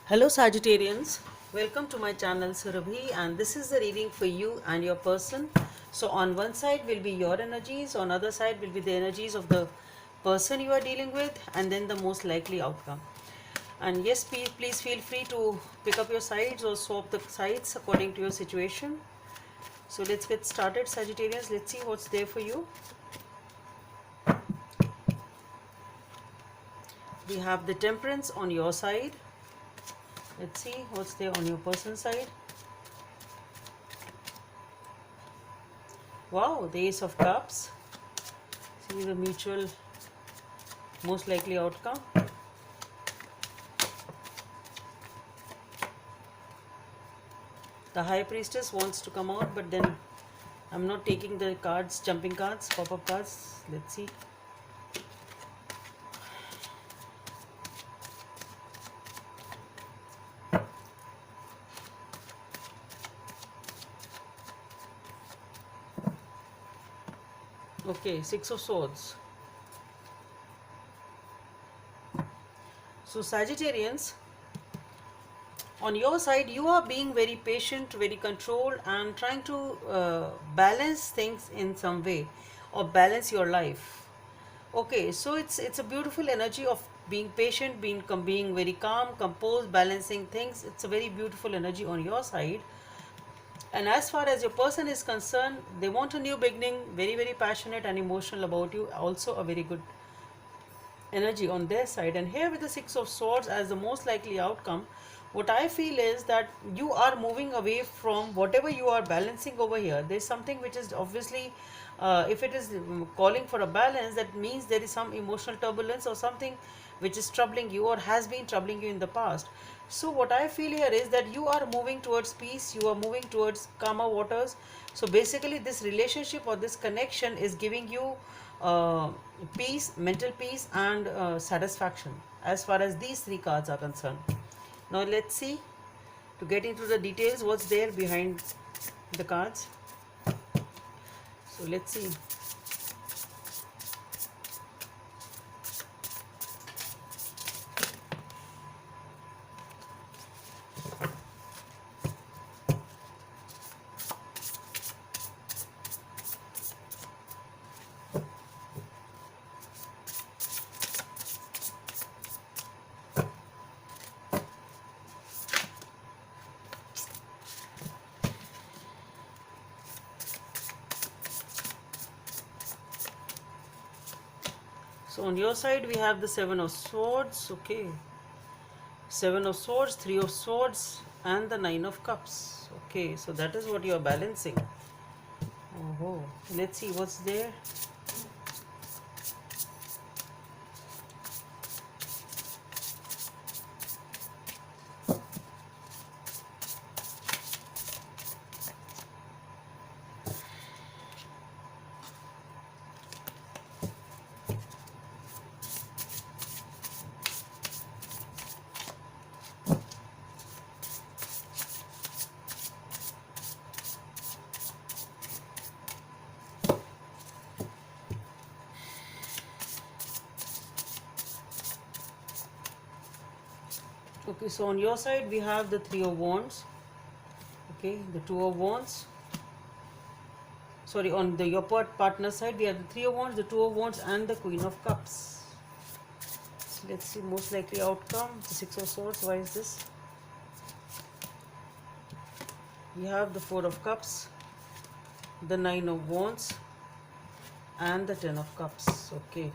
Hello Sagittarians, welcome to my channel Surabhi, and this is the reading for you and your person. So on one side will be your energies, on other side will be the energies of the person you are dealing with, and then the most likely outcome. And yes, please feel free to pick up your sides or swap the sides according to your situation. So let's get started Sagittarians. Let's see what's there for you. We have the Temperance on your side. Let's see what's there on your person's side. Wow, the Ace of Cups. See the mutual most likely outcome. The High Priestess wants to come out, but then I'm not taking the cards, jumping cards, pop-up cards. Let's see. Okay, Six of Swords. So Sagittarians, on your side, you are being very patient, very controlled, and trying to balance things in some way, or balance your life. Okay, so it's a beautiful energy of being patient, being very calm, composed, balancing things. It's a very beautiful energy on your side. And as far as your person is concerned, they want a new beginning, very, very passionate and emotional about you. Also, a very good energy on their side. And here, with the Six of Swords as the most likely outcome, what I feel is that you are moving away from whatever you are balancing over here. There's something which is obviously, if it is calling for a balance, that means there is some emotional turbulence or something which is troubling you or has been troubling you in the past. So what I feel here is that you are moving towards peace, you are moving towards calmer waters. So basically this relationship or this connection is giving you uh, peace, mental peace, and satisfaction as far as these three cards are concerned. Now let's see, to get into the details, what's there behind the cards. So let's see. So on your side we have the Seven of Swords. Okay, Seven of Swords, Three of Swords, and the Nine of Cups. Okay, so that is what you are balancing. Oh, let's see what's there. Okay, so on your side we have the Three of Wands. Okay, the Two of Wands. Sorry, on the your partner side we have the Three of Wands, the Two of Wands, and the Queen of Cups. So let's see most likely outcome. The Six of Swords. Why is this? We have the Four of Cups, the Nine of Wands, and the Ten of Cups. Okay.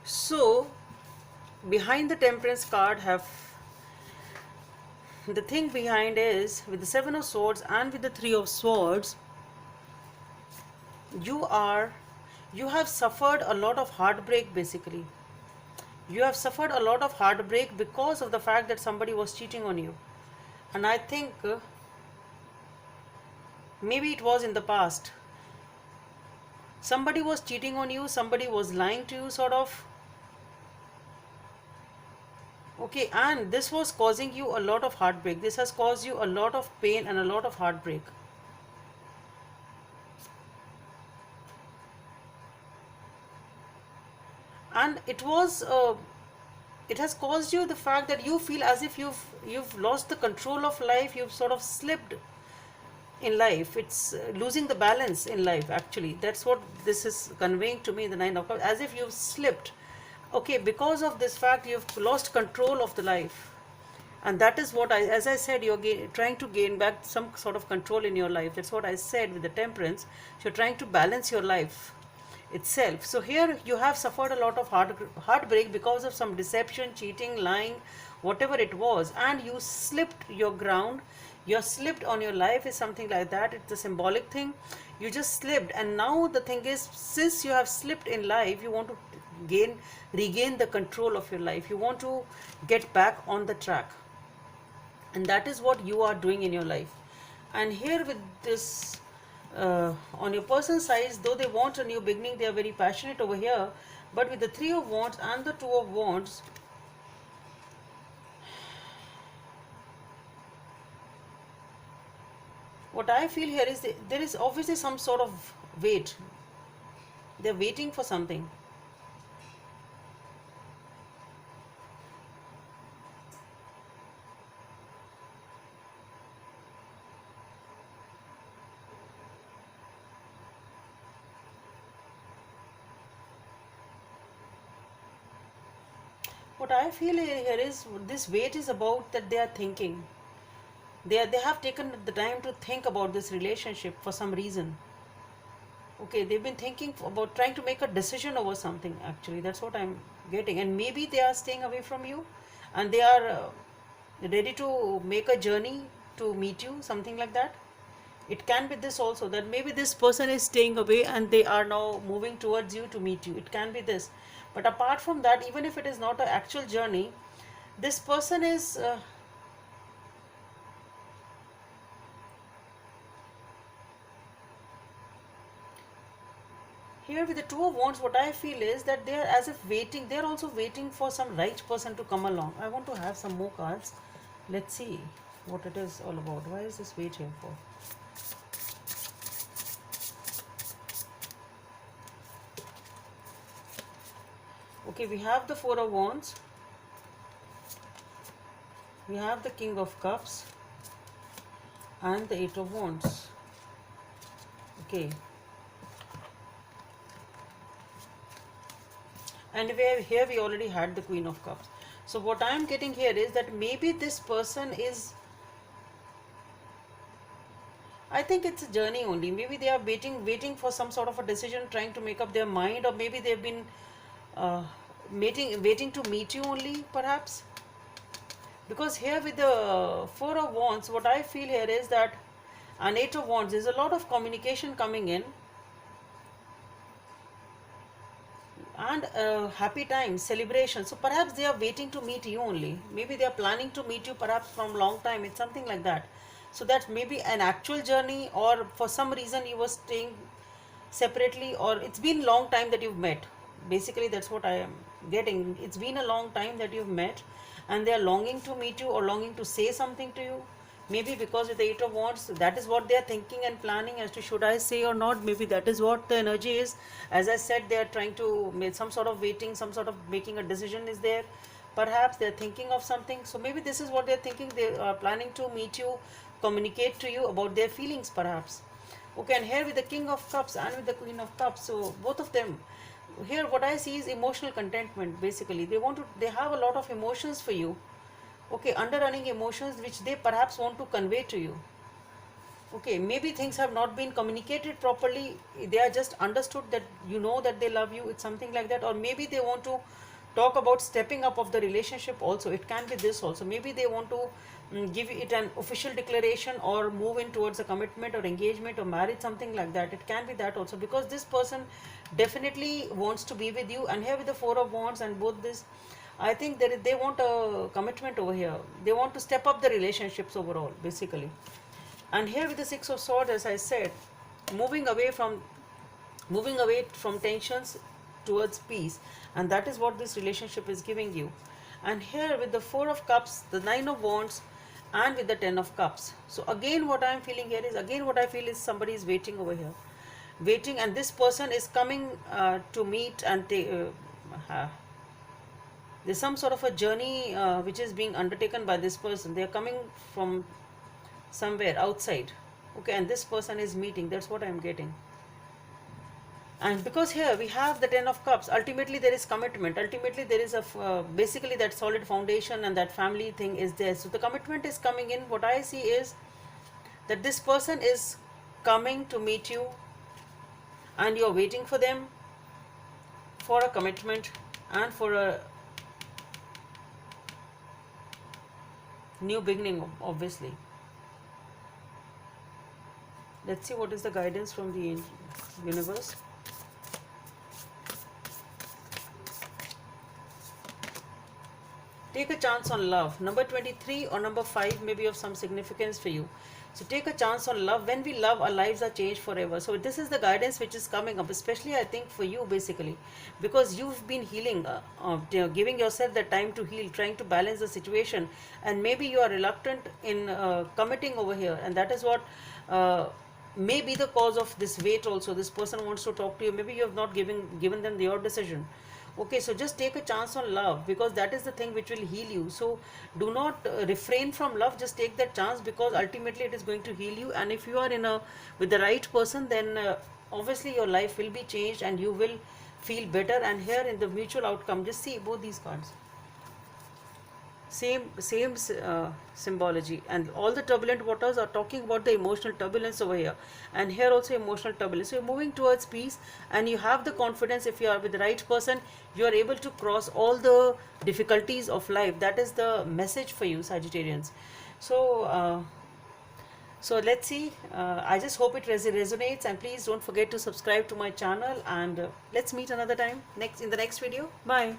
So behind the Temperance card have, the thing behind is, with the Seven of Swords and with the Three of Swords, you have suffered a lot of heartbreak. Basically, you have suffered a lot of heartbreak because of the fact that somebody was cheating on you. And I think maybe it was in the past, somebody was cheating on you, somebody was lying to you, sort of. Okay, and this was causing you a lot of heartbreak. This has caused you a lot of pain and a lot of heartbreak. and it has caused you the fact that you feel as if you've lost the control of life. You've sort of slipped in life. It's losing the balance in life, actually. That's what this is conveying to me, the Nine of Cups, as if you've slipped. Okay, because of this fact, you've lost control of the life. And that is what as I said, you're trying to gain back some sort of control in your life. That's what I said with the Temperance. You're trying to balance your life itself. So here you have suffered a lot of heartbreak because of some deception, cheating, lying, whatever it was, and you slipped your ground. You're slipped on your life is something like that. It's a symbolic thing. You just slipped, and now the thing is, since you have slipped in life, you want to regain the control of your life. You want to get back on the track, and that is what you are doing in your life. And here with this, on your person's side, though they want a new beginning, they are very passionate over here, but with the Three of Wands and the Two of Wands, what I feel here is there is obviously some sort of wait. They're waiting for something. What I feel here is this wait is about that they are thinking. They have taken the time to think about this relationship for some reason. Okay, they've been thinking about trying to make a decision over something, actually. That's what I'm getting. And maybe they are staying away from you, and they are ready to make a journey to meet you, something like that. It can be this also, that maybe this person is staying away and they are now moving towards you to meet you. It can be this. But apart from that, even if it is not an actual journey, this person is here with the Two of Wands. What I feel is that they are as if waiting. They are also waiting for some right person to come along. I want to have some more cards. Let's see what it is all about. Why is this wait here for? Okay, we have the Four of Wands. We have the King of Cups and the Eight of Wands. Okay. And here we already had the Queen of Cups. So what I am getting here is that maybe this person is, I think it's a journey only. Maybe they are waiting for some sort of a decision, trying to make up their mind, or maybe they've been waiting to meet you only, perhaps. Because here with the Four of Wands, what I feel here is that an Eight of Wands, there's a lot of communication coming in, and happy times, celebration. So perhaps they are waiting to meet you only. Maybe they are planning to meet you perhaps from long time. It's something like that. So that's maybe an actual journey, or for some reason you were staying separately, or it's been long time that you've met. Basically that's what I am getting. It's been a long time that you've met, and they are longing to meet you or longing to say something to you. Maybe because with the Eight of Wands, that is what they are thinking and planning as to should I say or not. Maybe that is what the energy is. As I said, they are trying to make some sort of waiting, some sort of making a decision is there. Perhaps they are thinking of something. So maybe this is what they are thinking. They are planning to meet you, communicate to you about their feelings, perhaps. Okay, and here with the King of Cups and with the Queen of Cups, so both of them, here what I see is emotional contentment. Basically they have a lot of emotions for you. Okay, underrunning emotions which they perhaps want to convey to you. Okay, maybe things have not been communicated properly. They are just understood that you know that they love you. It's something like that. Or maybe they want to talk about stepping up of the relationship also. It can be this also. Maybe they want to give it an official declaration or move in towards a commitment or engagement or marriage, something like that. It can be that also, because this person definitely wants to be with you. And here with the Four of Wands and both this, I think they want a commitment over here. They want to step up the relationships overall, basically. And here with the Six of Swords, as I said, moving away from tensions towards peace, and that is what this relationship is giving you. And here with the Four of Cups, the Nine of Wands, and with the Ten of Cups. So again, what I am feeling here is, again what I feel is somebody is waiting over here, waiting, and this person is coming to meet and uh, there's some sort of a journey which is being undertaken by this person. They are coming from somewhere outside. Okay, and this person is meeting. That's what I'm getting. And because here we have the 10 of cups, ultimately there is commitment, ultimately there is a basically that solid foundation and that family thing is there. So the commitment is coming in. What I see is that this person is coming to meet you and you're waiting for them for a commitment and for a new beginning, obviously. Let's see what is the guidance from the universe. Take a chance on love. Number 23 or number 5 may be of some significance for you. So take a chance on love. When we love, our lives are changed forever. So this is the guidance which is coming up, especially I think for you basically, because you've been healing, giving yourself the time to heal, trying to balance the situation, and maybe you are reluctant in committing over here, and that is what may be the cause of this wait also. This person wants to talk to you. Maybe you have not given them your decision. Okay, so just take a chance on love, because that is the thing which will heal you. So do not refrain from love, just take that chance, because ultimately it is going to heal you. And if you are in a with the right person, then obviously your life will be changed and you will feel better. And here in the mutual outcome, just see both these cards, same symbology, and all the turbulent waters are talking about the emotional turbulence over here, and here also emotional turbulence. So you're moving towards peace and you have the confidence. If you are with the right person, you are able to cross all the difficulties of life. That is the message for you, Sagittarians. So let's see. I just hope it resonates, and please don't forget to subscribe to my channel, and let's meet another time in the next video. Bye.